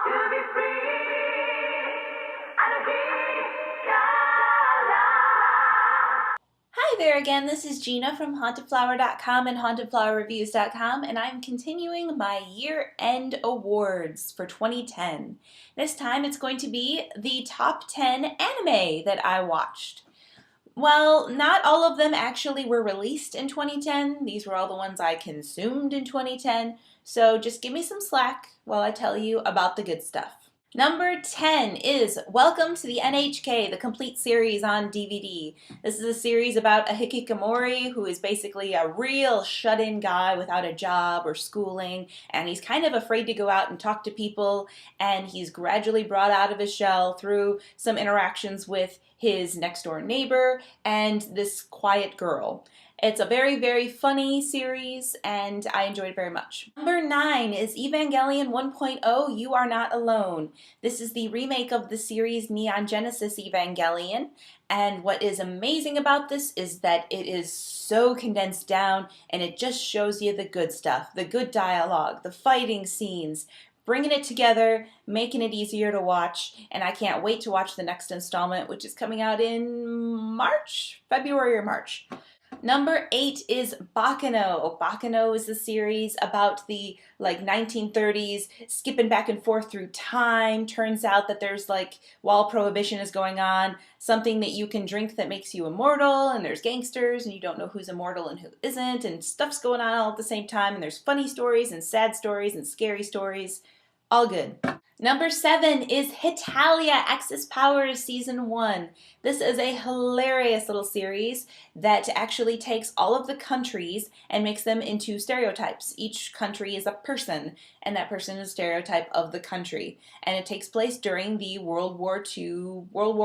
to be free and be Hi there again, this is Gina from hauntedflower.com and hauntedflowerreviews.com, and I'm continuing my year-end awards for 2010. This time it's going to be the top 10 anime that I watched. Well, not all of them actually were released in 2010. These were all the ones I consumed in 2010, so just give me some slack while I tell you about the good stuff. Number 10 is Welcome to the NHK, the complete series on DVD. This is a series about a hikikomori who is basically a real shut-in guy without a job or schooling, and he's kind of afraid to go out and talk to people, and he's gradually brought out of his shell through some interactions with his next-door neighbor and this quiet girl. It's a very, very funny series, and I enjoyed it very much. Number 9 is Evangelion 1.0, You Are Not Alone. This is the remake of the series Neon Genesis Evangelion, and what is amazing about this is that it is so condensed down, and it just shows you the good stuff, the good dialogue, the fighting scenes, bringing it together, making it easier to watch, and I can't wait to watch the next installment, which is coming out in February or March. Number 8 is Bakano. Bakano is the series about the 1930s, skipping back and forth through time. Turns out that there's while Prohibition is going on, something that you can drink that makes you immortal, and there's gangsters, and you don't know who's immortal and who isn't, and stuff's going on all at the same time, and there's funny stories and sad stories and scary stories. All good. Number 7 is Hitalia Axis Powers Season 1. This is a hilarious little series that actually takes all of the countries and makes them into stereotypes. Each country is a person, and that person is a stereotype of the country. And it takes place during the World War I to World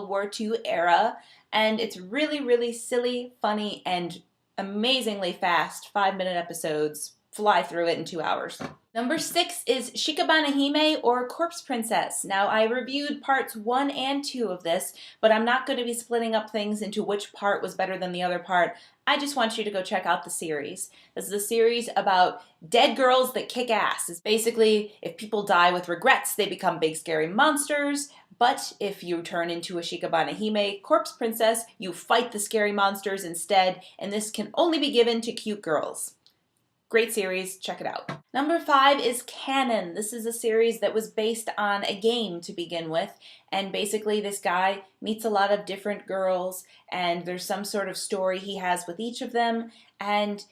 War II era, and it's really, really silly, funny, and amazingly fast. 5-minute episodes. Fly through it in 2 hours. Number 6 is Shikabane Hime or Corpse Princess. Now, I reviewed parts 1 and 2 of this, but I'm not going to be splitting up things into which part was better than the other part. I just want you to go check out the series. This is a series about dead girls that kick ass. It's basically, if people die with regrets, they become big scary monsters, but if you turn into a Shikabane Hime Corpse Princess, you fight the scary monsters instead, and this can only be given to cute girls. Great series, check it out. Number 5 is Canon. This is a series that was based on a game to begin with, and basically this guy meets a lot of different girls, and there's some sort of story he has with each of them, and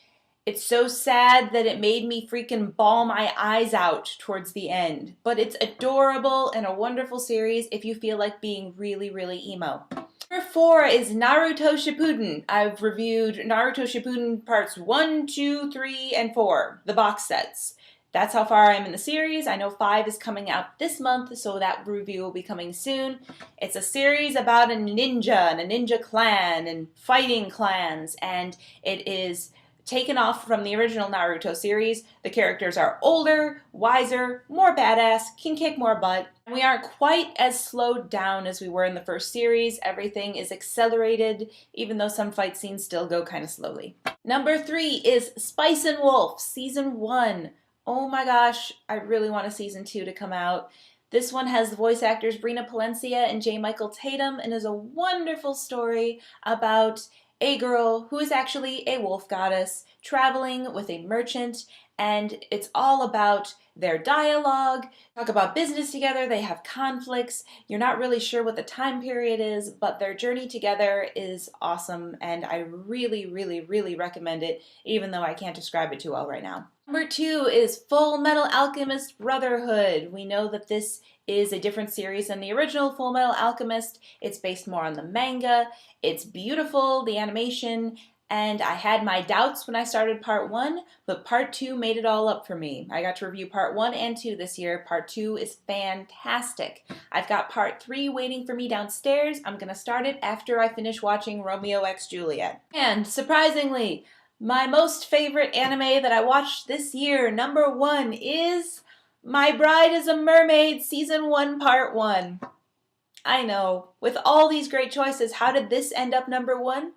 it's so sad that it made me freaking bawl my eyes out towards the end. But it's adorable and a wonderful series if you feel like being really, really emo. Number 4 is Naruto Shippuden. I've reviewed Naruto Shippuden parts 1, 2, 3, and 4, the box sets. That's how far I am in the series. I know 5 is coming out this month, so that review will be coming soon. It's a series about a ninja and a ninja clan and fighting clans, and it is taken off from the original Naruto series. The characters are older, wiser, more badass, can kick more butt. We aren't quite as slowed down as we were in the first series. Everything is accelerated, even though some fight scenes still go kind of slowly. Number 3 is Spice and Wolf, Season 1. Oh my gosh, I really want a Season 2 to come out. This one has the voice actors Brina Palencia and J. Michael Tatum, and is a wonderful story about a girl who is actually a wolf goddess traveling with a merchant, and it's all about their dialogue, talk about business together, they have conflicts, you're not really sure what the time period is, but their journey together is awesome, and I really, really, really recommend it, even though I can't describe it too well right now. Number 2 is Full Metal Alchemist Brotherhood. We know that this is a different series than the original Full Metal Alchemist. It's based more on the manga. It's beautiful, the animation, and I had my doubts when I started part 1, but part 2 made it all up for me. I got to review part 1 and 2 this year. Part 2 is fantastic. I've got part 3 waiting for me downstairs. I'm gonna start it after I finish watching Romeo x Juliet. And surprisingly, my most favorite anime that I watched this year, number 1, is My Bride is a Mermaid Season 1 Part 1. I know, with all these great choices, how did this end up number 1?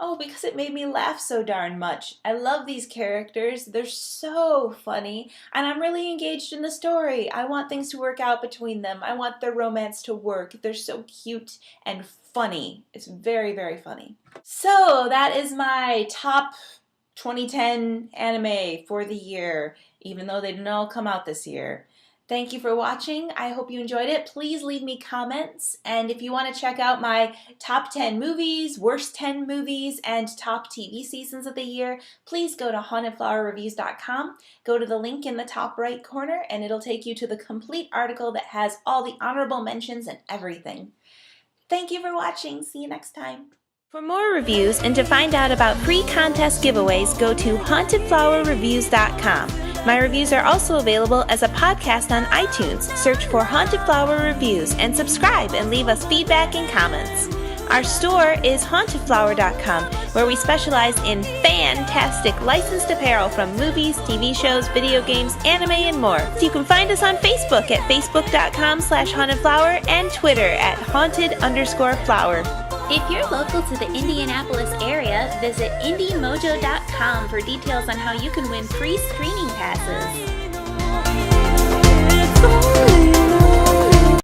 Oh, because it made me laugh so darn much. I love these characters. They're so funny, and I'm really engaged in the story. I want things to work out between them. I want their romance to work. They're so cute and funny. It's very, very funny. So that is my top 2010 anime for the year, even though they didn't all come out this year. Thank you for watching. I hope you enjoyed it. Please leave me comments, and if you want to check out my top 10 movies, worst 10 movies, and top TV seasons of the year, please go to hauntedflowerreviews.com. Go to the link in the top right corner, and it'll take you to the complete article that has all the honorable mentions and everything. Thank you for watching. See you next time. For more reviews and to find out about free contest giveaways, go to hauntedflowerreviews.com. My reviews are also available as a podcast on iTunes. Search for Haunted Flower Reviews and subscribe and leave us feedback and comments. Our store is hauntedflower.com, where we specialize in fantastic licensed apparel from movies, TV shows, video games, anime, and more. So you can find us on Facebook at facebook.com/hauntedflower and Twitter at haunted_flower. If you're local to the Indianapolis area, visit indiemojo.com for details on how you can win free screening passes.